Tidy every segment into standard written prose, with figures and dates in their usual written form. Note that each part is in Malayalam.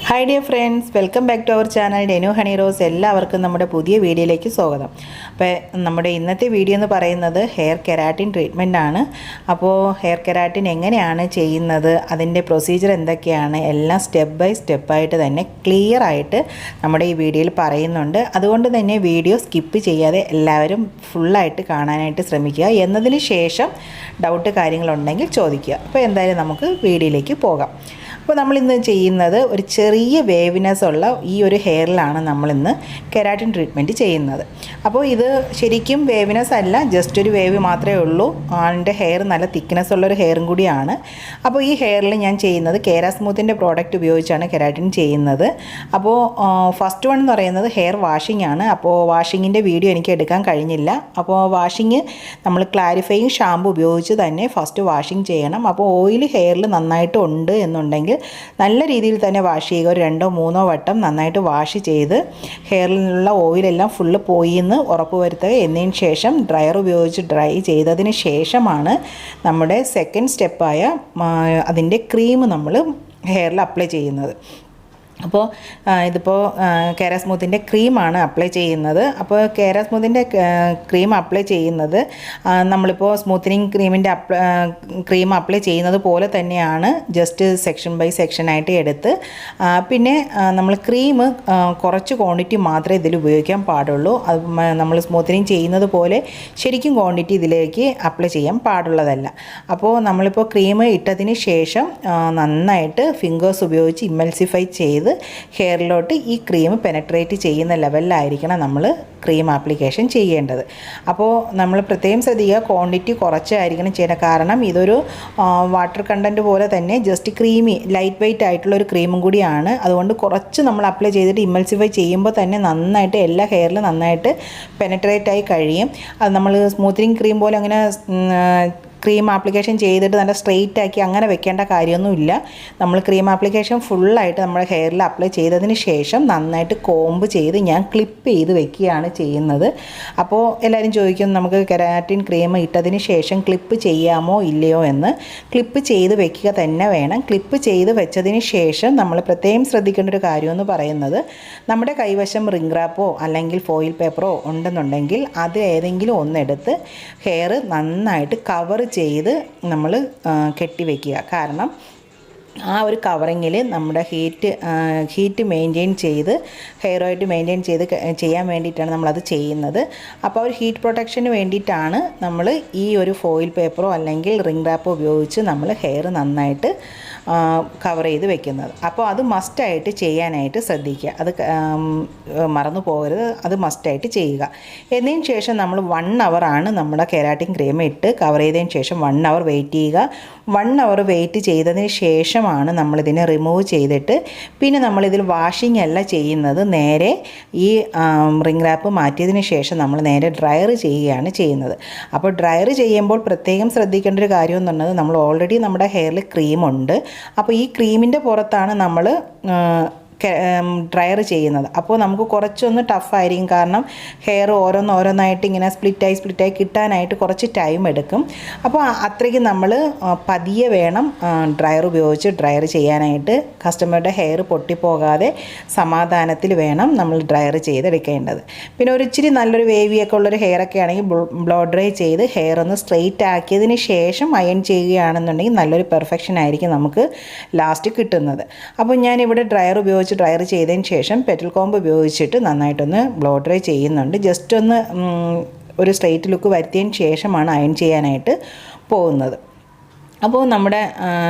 Hi dear friends, welcome back to our channel renuhoneyrose. എല്ലാവർക്കും നമ്മുടെ പുതിയ വീഡിയോയിലേക്ക് സ്വാഗതം. അപ്പോൾ നമ്മുടെ ഇന്നത്തെ വീഡിയോ എന്ന് പറയുന്നത് ഹെയർ കെരാറ്റിൻ ട്രീറ്റ്മെൻ്റ് ആണ്. അപ്പോൾ ഹെയർ കെരാറ്റിൻ എങ്ങനെയാണ് ചെയ്യുന്നത്, അതിൻ്റെ പ്രൊസീജിയർ എന്തൊക്കെയാണ്, എല്ലാം സ്റ്റെപ്പ് ബൈ സ്റ്റെപ്പായിട്ട് തന്നെ ക്ലിയർ ആയിട്ട് നമ്മുടെ ഈ വീഡിയോയിൽ പറയുന്നുണ്ട്. അതുകൊണ്ട് തന്നെ വീഡിയോ സ്കിപ്പ് ചെയ്യാതെ എല്ലാവരും ഫുള്ളായിട്ട് കാണാനായിട്ട് ശ്രമിക്കുക. എന്നതിന് ശേഷം ഡൗട്ട് കാര്യങ്ങളുണ്ടെങ്കിൽ ചോദിക്കുക. അപ്പോൾ എന്തായാലും നമുക്ക് വീഡിയോയിലേക്ക് പോകാം. അപ്പോൾ നമ്മളിന്ന് ചെയ്യുന്നത് ഒരു ചെറിയ വേവിനെസ് ഉള്ള ഈ ഒരു ഹെയറിലാണ് നമ്മളിന്ന് കെരാറ്റിൻ ട്രീറ്റ്മെൻറ്റ് ചെയ്യുന്നത്. അപ്പോൾ ഇത് ശരിക്കും വേവിനെസ് അല്ല, ജസ്റ്റ് ഒരു വേവ് മാത്രമേ ഉള്ളൂ. എൻ്റെ ഹെയർ നല്ല തിക്നെസ് ഉള്ളൊരു ഹെയറും കൂടിയാണ്. അപ്പോൾ ഈ ഹെയറിൽ ഞാൻ ചെയ്യുന്നത് കെരാസ്മൂത്തിൻ്റെ പ്രോഡക്റ്റ് ഉപയോഗിച്ചാണ് കെരാറ്റിൻ ചെയ്യുന്നത്. അപ്പോൾ ഫസ്റ്റ് വൺ എന്ന് പറയുന്നത് ഹെയർ വാഷിംഗ് ആണ്. അപ്പോൾ വാഷിങ്ങിൻ്റെ വീഡിയോ എനിക്ക് എടുക്കാൻ കഴിഞ്ഞില്ല. അപ്പോൾ വാഷിങ് നമ്മൾ ക്ലാരിഫയിങ് ഷാമ്പു ഉപയോഗിച്ച് തന്നെ ഫസ്റ്റ് വാഷിംഗ് ചെയ്യണം. അപ്പോൾ ഓയിൽ ഹെയറിൽ നന്നായിട്ട് ഉണ്ട് എന്നുണ്ടെങ്കിൽ നല്ല രീതിയിൽ തന്നെ വാഷ് ചെയ്യുക. ഒരു 2-3 വട്ടം നന്നായിട്ട് വാഷ് ചെയ്ത് ഹെയറിലുള്ള ഓയിലെല്ലാം ഫുള്ള് പോയി എന്ന് ഉറപ്പ് വരുത്തുക. എന്നതിന് ശേഷം ഡ്രയർ ഉപയോഗിച്ച് ഡ്രൈ ചെയ്തതിന് ശേഷമാണ് നമ്മുടെ സെക്കൻഡ് സ്റ്റെപ്പായ അതിൻ്റെ ക്രീം നമ്മൾ ഹെയറിൽ അപ്ലൈ ചെയ്യുന്നത്. അപ്പോൾ ഇതിപ്പോൾ കെരാസ്മൂത്തിൻ്റെ ക്രീമാണ് അപ്ലൈ ചെയ്യുന്നത്. അപ്പോൾ കെരാസ്മൂത്തിൻ്റെ ക്രീം അപ്ലൈ ചെയ്യുന്നത് നമ്മളിപ്പോൾ സ്മൂത്തനിങ് ക്രീം അപ്ലൈ ചെയ്യുന്നത് പോലെ തന്നെയാണ്. ജസ്റ്റ് സെക്ഷൻ ബൈ സെക്ഷനായിട്ട് എടുത്ത് പിന്നെ നമ്മൾ ക്രീം കുറച്ച് ക്വാണ്ടിറ്റി മാത്രമേ ഇതിൽ ഉപയോഗിക്കാൻ പാടുള്ളൂ. അത് നമ്മൾ സ്മൂത്തനിങ് ചെയ്യുന്നത് പോലെ ശരിക്കും ക്വാണ്ടിറ്റി ഇതിലേക്ക് അപ്ലൈ ചെയ്യാൻ പാടുള്ളതല്ല. അപ്പോൾ നമ്മളിപ്പോൾ ക്രീം ഇട്ടതിന് ശേഷം നന്നായിട്ട് ഫിംഗേഴ്സ് ഉപയോഗിച്ച് ഇമ്മൽസിഫൈ ചെയ്ത് ഹെയറിലോട്ട് ഈ ക്രീം പെനട്രേറ്റ് ചെയ്യുന്ന ലെവലിലായിരിക്കണം നമ്മൾ ക്രീം ആപ്ലിക്കേഷൻ ചെയ്യേണ്ടത്. അപ്പോൾ നമ്മൾ പ്രത്യേകം ശ്രദ്ധിക്കുക, ക്വാണ്ടിറ്റി കുറച്ചായിരിക്കണം ചെയ്യേണ്ടത്. കാരണം ഇതൊരു വാട്ടർ കണ്ടൻറ്റ് പോലെ തന്നെ ജസ്റ്റ് ക്രീമി ലൈറ്റ് വെയ്റ്റ് ആയിട്ടുള്ളൊരു ക്രീമും കൂടിയാണ്. അതുകൊണ്ട് കുറച്ച് നമ്മൾ അപ്ലൈ ചെയ്തിട്ട് ഇമ്മൽസിഫൈ ചെയ്യുമ്പോൾ തന്നെ നന്നായിട്ട് എല്ലാ ഹെയറിലും നന്നായിട്ട് പെനട്രേറ്റ് ആയി കഴിയും. അത് നമ്മൾ സ്മൂത്തനിങ് ക്രീം പോലെ അങ്ങനെ ക്രീം ആപ്ലിക്കേഷൻ ചെയ്തിട്ട് നല്ല സ്ട്രെയിറ്റ് ആക്കി അങ്ങനെ വെക്കേണ്ട കാര്യമൊന്നുമില്ല. നമ്മൾ ക്രീം ആപ്ലിക്കേഷൻ ഫുള്ളായിട്ട് നമ്മുടെ ഹെയറിൽ അപ്ലൈ ചെയ്തതിന് ശേഷം നന്നായിട്ട് കോംബ് ചെയ്ത് ഞാൻ ക്ലിപ്പ് ചെയ്ത് വെക്കുകയാണ് ചെയ്യുന്നത്. അപ്പോൾ എല്ലാവരും ചോദിക്കും, നമുക്ക് കെരാറ്റിൻ ക്രീം ഇട്ടതിന് ശേഷം ക്ലിപ്പ് ചെയ്യാമോ ഇല്ലയോ എന്ന്. ക്ലിപ്പ് ചെയ്ത് വെക്കുക തന്നെ വേണം. ക്ലിപ്പ് ചെയ്ത് വെച്ചതിന് ശേഷം നമ്മൾ പ്രത്യേകം ശ്രദ്ധിക്കേണ്ട ഒരു കാര്യമെന്ന് പറയുന്നത്, നമ്മുടെ കൈവശം റിംഗ് റാപ്പോ അല്ലെങ്കിൽ ഫോയിൽ പേപ്പറോ ഉണ്ടെന്നുണ്ടെങ്കിൽ അത് ഏതെങ്കിലും ഒന്നെടുത്ത് ഹെയർ നന്നായിട്ട് കവർ ചെയ്ത് നമ്മൾ കെട്ടിവെക്കുക. കാരണം ആ ഒരു കവറിങ്ങിൽ നമ്മുടെ ഹീറ്റ് മെയിൻറ്റെയിൻ ചെയ്ത് ഹെയർ ഓയിൽ മെയിൻറ്റെയിൻ ചെയ്ത് ചെയ്യാൻ വേണ്ടിയിട്ടാണ് നമ്മളത് ചെയ്യുന്നത്. അപ്പോൾ ഒരു ഹീറ്റ് പ്രൊട്ടക്ഷന് വേണ്ടിയിട്ടാണ് നമ്മൾ ഈ ഒരു ഫോയിൽ പേപ്പറോ അല്ലെങ്കിൽ റിംഗ് റാപ്പോ ഉപയോഗിച്ച് നമ്മൾ ഹെയർ നന്നായിട്ട് കവർ ചെയ്ത് വെക്കുന്നത്. അപ്പോൾ അത് മസ്റ്റായിട്ട് ചെയ്യാനായിട്ട് ശ്രദ്ധിക്കുക. അത് മറന്നു പോകരുത്, അത് മസ്റ്റായിട്ട് ചെയ്യുക. എന്നതിന് ശേഷം നമ്മൾ 1 ഹവറാണ് നമ്മുടെ കെരാറ്റിൻ ക്രീം ഇട്ട് കവർ ചെയ്തതിന് ശേഷം 1 ഹവർ വെയിറ്റ് ചെയ്യുക. 1 ഹവർ വെയിറ്റ് ചെയ്തതിന് ശേഷമാണ് നമ്മളിതിനെ റിമൂവ് ചെയ്തിട്ട് പിന്നെ നമ്മളിതിൽ വാഷിംഗ് അല്ല ചെയ്യുന്നത്. നേരെ ഈ റിംഗ് റാപ്പ് മാറ്റിയതിന് ശേഷം നമ്മൾ നേരെ ഡ്രയർ ചെയ്യുകയാണ് ചെയ്യുന്നത്. അപ്പോൾ ഡ്രയർ ചെയ്യുമ്പോൾ പ്രത്യേകം ശ്രദ്ധിക്കേണ്ട ഒരു കാര്യം എന്ന് പറഞ്ഞത്, നമ്മൾ ഓൾറെഡി നമ്മുടെ ഹെയറിൽ ക്രീമുണ്ട്. അപ്പോൾ ഈ ക്രീമിൻ്റെ പുറത്താണ് നമ്മൾ ഡ്രയർ ചെയ്യുന്നത്. അപ്പോൾ നമുക്ക് കുറച്ചൊന്ന് ടഫായിരിക്കും. കാരണം ഹെയർ ഓരോന്നായിട്ട് ഇങ്ങനെ സ്പ്ലിറ്റായി കിട്ടാനായിട്ട് കുറച്ച് ടൈം എടുക്കും. അപ്പോൾ അത്രയ്ക്ക് നമ്മൾ പതിയെ വേണം ഡ്രയർ ഉപയോഗിച്ച് ഡ്രയർ ചെയ്യാനായിട്ട്. കസ്റ്റമറുടെ ഹെയർ പൊട്ടിപ്പോകാതെ സമാധാനത്തിൽ വേണം നമ്മൾ ഡ്രയർ ചെയ്തെടുക്കേണ്ടത്. പിന്നെ ഒരു ഇച്ചിരി നല്ലൊരു വേവിയൊക്കെ ഉള്ളൊരു ഹെയറൊക്കെ ആണെങ്കിൽ ബ്ലോ ഡ്രൈ ചെയ്ത് ഹെയർ ഒന്ന് സ്ട്രെയിറ്റ് ആക്കിയതിന് ശേഷം അയൺ ചെയ്യുകയാണെന്നുണ്ടെങ്കിൽ നല്ലൊരു പെർഫെക്ഷൻ ആയിരിക്കും നമുക്ക് ലാസ്റ്റ് കിട്ടുന്നത്. അപ്പോൾ ഞാനിവിടെ ഡ്രയർ ചെയ്തതിന് ശേഷം പെറ്റൽ കോംബ് ഉപയോഗിച്ചിട്ട് നന്നായിട്ടൊന്ന് ബ്ലോ ഡ്രൈ ചെയ്യുന്നുണ്ട്. ജസ്റ്റ് ഒന്ന് ഒരു സ്ട്രെയിറ്റ് ലുക്ക് വരുത്തിയതിന് ശേഷമാണ് അയൺ ചെയ്യാനായിട്ട് പോകുന്നത്. അപ്പോൾ നമ്മുടെ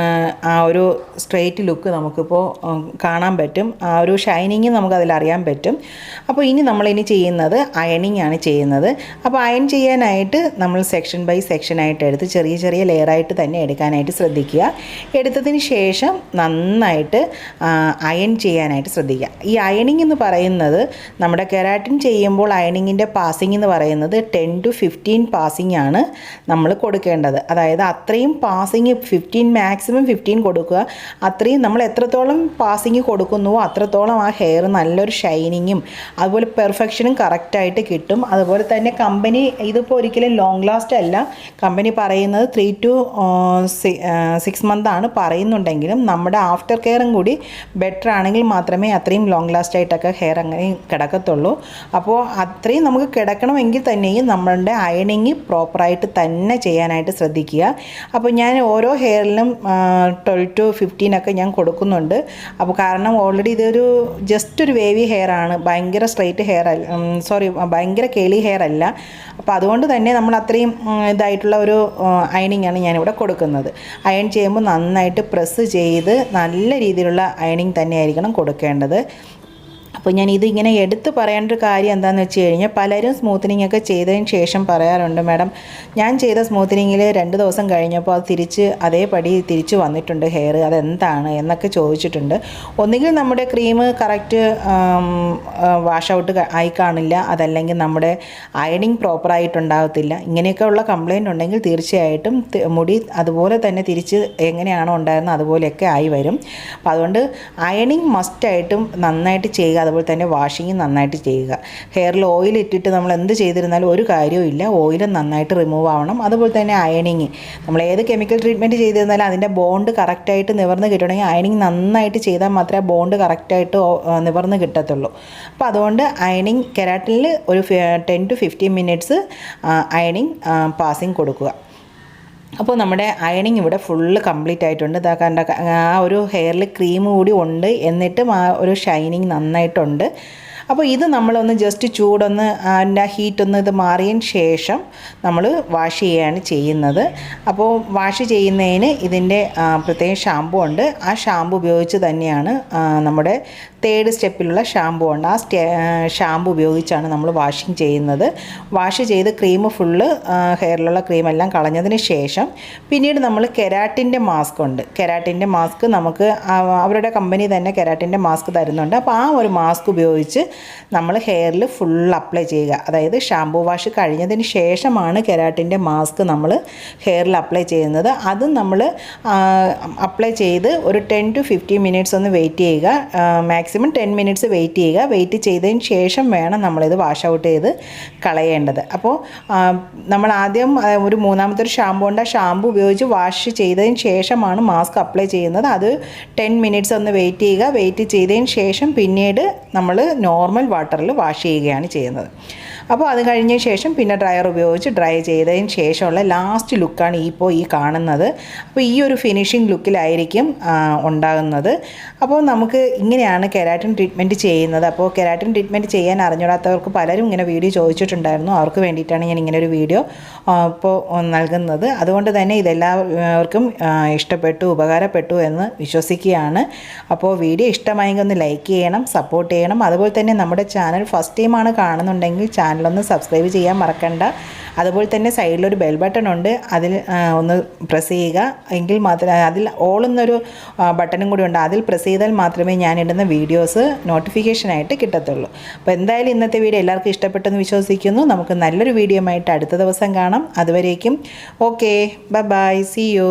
ആ ഒരു സ്ട്രെയിറ്റ് ലുക്ക് നമുക്കിപ്പോൾ കാണാൻ പറ്റും. ആ ഒരു ഷൈനിങ് നമുക്കതിലറിയാൻ പറ്റും. അപ്പോൾ നമ്മളിനി ചെയ്യുന്നത് അയണിങ് ആണ് ചെയ്യുന്നത്. അപ്പോൾ അയൺ ചെയ്യാനായിട്ട് നമ്മൾ സെക്ഷൻ ബൈ സെക്ഷനായിട്ട് എടുത്ത് ചെറിയ ലെയറായിട്ട് തന്നെ എടുക്കാനായിട്ട് ശ്രദ്ധിക്കുക. എടുത്തതിന് ശേഷം നന്നായിട്ട് അയൺ ചെയ്യാനായിട്ട് ശ്രദ്ധിക്കുക. ഈ അയണിങ് എന്ന് പറയുന്നത്, നമ്മുടെ കെരാറ്റിൻ ചെയ്യുമ്പോൾ അയണിങ്ങിൻ്റെ പാസിംഗ് എന്ന് പറയുന്നത് 10 to 15 പാസിംഗ് ആണ് നമ്മൾ കൊടുക്കേണ്ടത്. അതായത് അത്രയും പാസിംഗ് പാസിങ് 15 മാക്സിമം 15 കൊടുക്കുക. അത്രയും നമ്മൾ എത്രത്തോളം പാസിങ് കൊടുക്കുന്നുവോ അത്രത്തോളം ആ ഹെയർ നല്ലൊരു ഷൈനിങ്ങും അതുപോലെ പെർഫെക്ഷനും കറക്റ്റായിട്ട് കിട്ടും. അതുപോലെ തന്നെ കമ്പനി ഇതിപ്പോൾ ഒരിക്കലും ലോങ് ലാസ്റ്റ് അല്ല, കമ്പനി പറയുന്നത് 3 to 6 month ആണ് പറയുന്നുണ്ടെങ്കിലും നമ്മുടെ ആഫ്റ്റർ കെയറും കൂടി ബെറ്റർ ആണെങ്കിൽ മാത്രമേ അത്രയും ലോങ് ലാസ്റ്റ് ആയിട്ടൊക്കെ ഹെയർ അങ്ങനെ കിടക്കത്തുള്ളൂ. അപ്പോൾ അത്രയും നമുക്ക് കിടക്കണമെങ്കിൽ തന്നെയും നമ്മളുടെ അയണിങ് പ്രോപ്പറായിട്ട് തന്നെ ചെയ്യാനായിട്ട് ശ്രദ്ധിക്കുക. അപ്പോൾ ഞാൻ ഓരോ ഹെയറിലും 12 to 15 ഒക്കെ ഞാൻ കൊടുക്കുന്നുണ്ട്. അപ്പോൾ കാരണം ഓൾറെഡി ഇതൊരു ജസ്റ്റ് ഒരു വേവി ഹെയർ ആണ്, ഭയങ്കര സ്ട്രെയിറ്റ് ഹെയർ അല്ല, ഭയങ്കര കേളി ഹെയർ അല്ല. അപ്പോൾ അതുകൊണ്ട് തന്നെ നമ്മൾ അത്രയും ഇതായിട്ടുള്ള ഒരു അയണിങ് ആണ് ഞാനിവിടെ കൊടുക്കുന്നത്. അയൺ ചെയ്യുമ്പോൾ നന്നായിട്ട് പ്രസ് ചെയ്ത് നല്ല രീതിയിലുള്ള അയണിങ് തന്നെയായിരിക്കണം കൊടുക്കേണ്ടത്. അപ്പോൾ ഞാൻ ഇതിങ്ങനെ എടുത്ത് പറയേണ്ട ഒരു കാര്യം എന്താണെന്ന് വെച്ച് കഴിഞ്ഞാൽ പലരും സ്മൂത്തനിങ് ഒക്കെ ചെയ്തതിന് ശേഷം പറയാറുണ്ട്, മാഡം ഞാൻ ചെയ്ത സ്മൂത്തനിങ്ങിൽ 2 ദിവസം കഴിഞ്ഞപ്പോൾ അത് അതേപടി തിരിച്ച് വന്നിട്ടുണ്ട് ഹെയർ, അതെന്താണ് എന്നൊക്കെ ചോദിച്ചിട്ടുണ്ട്. ഒന്നുകിൽ നമ്മുടെ ക്രീം കറക്റ്റ് വാഷ് ഔട്ട് ആയി കാണില്ല, അതല്ലെങ്കിൽ നമ്മുടെ അയണിങ് പ്രോപ്പറായിട്ടുണ്ടാകത്തില്ല. ഇങ്ങനെയൊക്കെ ഉള്ള കംപ്ലയിൻ്റ് ഉണ്ടെങ്കിൽ തീർച്ചയായിട്ടും മുടി അതുപോലെ തന്നെ തിരിച്ച് എങ്ങനെയാണോ ഉണ്ടായിരുന്നത് അതുപോലെയൊക്കെ ആയി വരും. അപ്പോൾ അതുകൊണ്ട് അയണിങ് മസ്റ്റായിട്ടും നന്നായിട്ട് ചെയ്യുക. അതുപോലെ തന്നെ വാഷിങ് നന്നായിട്ട് ചെയ്യുക. ഹെയറിൽ ഓയിൽ ഇട്ടിട്ട് നമ്മൾ എന്ത് ചെയ്തിരുന്നാലും ഒരു കാര്യവും ഇല്ല, ഓയിൽ നന്നായിട്ട് റിമൂവ് ആവണം. അതുപോലെ തന്നെ അയണിങ് നമ്മൾ ഏത് കെമിക്കൽ ട്രീറ്റ്മെൻറ്റ് ചെയ്തിരുന്നാലും അതിൻ്റെ ബോണ്ട് കറക്റ്റായിട്ട് നിവർന്ന് കിട്ടണമെങ്കിൽ അയണിങ് നന്നായിട്ട് ചെയ്താൽ മാത്രമേ ബോണ്ട് കറക്റ്റായിട്ട് നിവർന്ന് കിട്ടത്തുള്ളൂ. അപ്പോൾ അതുകൊണ്ട് അയണിങ് കെരാറ്റിനിൽ ഒരു 10 to 15 minutes അയണിങ് പാസിങ് കൊടുക്കുക. അപ്പോൾ നമ്മുടെ അയണിങ് ഇവിടെ ഫുള്ള് കംപ്ലീറ്റ് ആയിട്ടുണ്ട്. ഇതാ കണ്ട ആ ഒരു ഹെയറിൽ ക്രീം കൂടി ഉണ്ട്, എന്നിട്ടും ആ ഒരു ഷൈനിങ് നന്നായിട്ടുണ്ട്. അപ്പോൾ ഇത് നമ്മളൊന്ന് ജസ്റ്റ് ചൂടൊന്ന് അതിൻ്റെ ഹീറ്റൊന്ന് ഇത് മാറിയതിന് ശേഷം നമ്മൾ വാഷ് ചെയ്യുകയാണ് ചെയ്യുന്നത്. അപ്പോൾ വാഷ് ചെയ്യുന്നതിന് ഇതിൻ്റെ പ്രത്യേകം ഷാമ്പു ഉണ്ട്. ആ ഷാമ്പു ഉപയോഗിച്ച് തന്നെയാണ് നമ്മുടെ 3rd സ്റ്റെപ്പിലുള്ള ഷാമ്പു ഉണ്ട്. ആ ഷാമ്പു ഉപയോഗിച്ചാണ് നമ്മൾ വാഷിങ് ചെയ്യുന്നത്. വാഷ് ചെയ്ത് ക്രീം ഫുള്ള് ഹെയറിലുള്ള ക്രീമെല്ലാം കളഞ്ഞതിന് ശേഷം പിന്നീട് നമ്മൾ കെരാറ്റിൻ്റെ മാസ്ക് ഉണ്ട്. കെരാറ്റിൻ്റെ മാസ്ക് നമുക്ക് അവരുടെ കമ്പനി തന്നെ കെരാറ്റിൻ്റെ മാസ്ക് തരുന്നുണ്ട്. അപ്പോൾ ആ ഒരു മാസ്ക് ഉപയോഗിച്ച് നമ്മൾ ഹെയറിൽ ഫുൾ അപ്ലൈ ചെയ്യുക. അതായത് ഷാമ്പൂ വാഷ് കഴിഞ്ഞതിന് ശേഷമാണ് കെരാറ്റിൻ്റെ മാസ്ക് നമ്മൾ ഹെയറിൽ അപ്ലൈ ചെയ്യുന്നത്. അതും നമ്മൾ അപ്ലൈ ചെയ്ത് ഒരു 10 to 15 minutes ഒന്ന് വെയിറ്റ് ചെയ്യുക. മാക്സിമം 10 minutes വെയിറ്റ് ചെയ്യുക. വെയിറ്റ് ചെയ്തതിന് ശേഷം വേണം നമ്മളിത് വാഷ് ഔട്ട് ചെയ്ത് കളയേണ്ടത്. അപ്പോൾ നമ്മൾ ആദ്യം ഒരു മൂന്നാമത്തെ ഒരു ഷാമ്പൂ ഉണ്ട്. ആ ഷാമ്പൂ ഉപയോഗിച്ച് വാഷ് ചെയ്തതിന് ശേഷമാണ് മാസ്ക് അപ്ലൈ ചെയ്യുന്നത്. അത് 10 minutes ഒന്ന് വെയിറ്റ് ചെയ്യുക. വെയിറ്റ് ചെയ്തതിന് ശേഷം പിന്നീട് നമ്മൾ നോർമൽ വാട്ടറിൽ വാഷ് ചെയ്യുകയാണ് ചെയ്യുന്നത്. അപ്പോൾ അത് കഴിഞ്ഞ ശേഷം പിന്നെ ഡ്രയർ ഉപയോഗിച്ച് ഡ്രൈ ചെയ്തതിന് ശേഷമുള്ള ലാസ്റ്റ് ലുക്കാണ് ഈ കാണുന്നത്. അപ്പോൾ ഈ ഒരു ഫിനിഷിംഗ് ലുക്കിലായിരിക്കും ഉണ്ടാകുന്നത്. അപ്പോൾ നമുക്ക് ഇങ്ങനെയാണ് കെരാറ്റിൻ ട്രീറ്റ്മെൻറ്റ് ചെയ്യുന്നത്. അപ്പോൾ കെരാറ്റിൻ ട്രീറ്റ്മെൻറ്റ് ചെയ്യാൻ അറിഞ്ഞൂടാത്തവർക്ക് പലരും ഇങ്ങനെ വീഡിയോ ചോദിച്ചിട്ടുണ്ടായിരുന്നു. അവർക്ക് വേണ്ടിയിട്ടാണ് ഞാൻ ഇങ്ങനെ ഒരു വീഡിയോ ഇപ്പോൾ നൽകുന്നത്. അതുകൊണ്ട് തന്നെ ഇതെല്ലാവർക്കും ഇഷ്ടപ്പെട്ടു, ഉപകാരപ്പെട്ടു എന്ന് വിശ്വസിക്കുകയാണ്. അപ്പോൾ വീഡിയോ ഇഷ്ടമായെങ്കിൽ ഒന്ന് ലൈക്ക് ചെയ്യണം, സപ്പോർട്ട് ചെയ്യണം. അതുപോലെ തന്നെ നമ്മുടെ ചാനൽ ഫസ്റ്റ് ടൈമാണ് കാണുന്നുണ്ടെങ്കിൽ ചാനലൊന്ന് സബ്സ്ക്രൈബ് ചെയ്യാൻ മറക്കണ്ട. അതുപോലെ തന്നെ സൈഡിലൊരു ബെൽ ബട്ടൺ ഉണ്ട്, അതിൽ ഒന്ന് പ്രസ് ചെയ്യുക. എങ്കിൽ മാത്രമേ അതിൽ ഓൾ എന്നൊരു ബട്ടണും കൂടി ഉണ്ട്, അതിൽ പ്രസ് ചെയ്താൽ മാത്രമേ ഞാനിടുന്ന വീഡിയോസ് നോട്ടിഫിക്കേഷനായിട്ട് കിട്ടത്തുള്ളൂ. അപ്പോൾ എന്തായാലും ഇന്നത്തെ വീഡിയോ എല്ലാവർക്കും ഇഷ്ടപ്പെട്ടെന്ന് വിശ്വസിക്കുന്നു. നമുക്ക് നല്ലൊരു വീഡിയോ ആയിട്ട് അടുത്ത ദിവസം കാണാം. അതുവരേക്കും okay, bye bye, see U.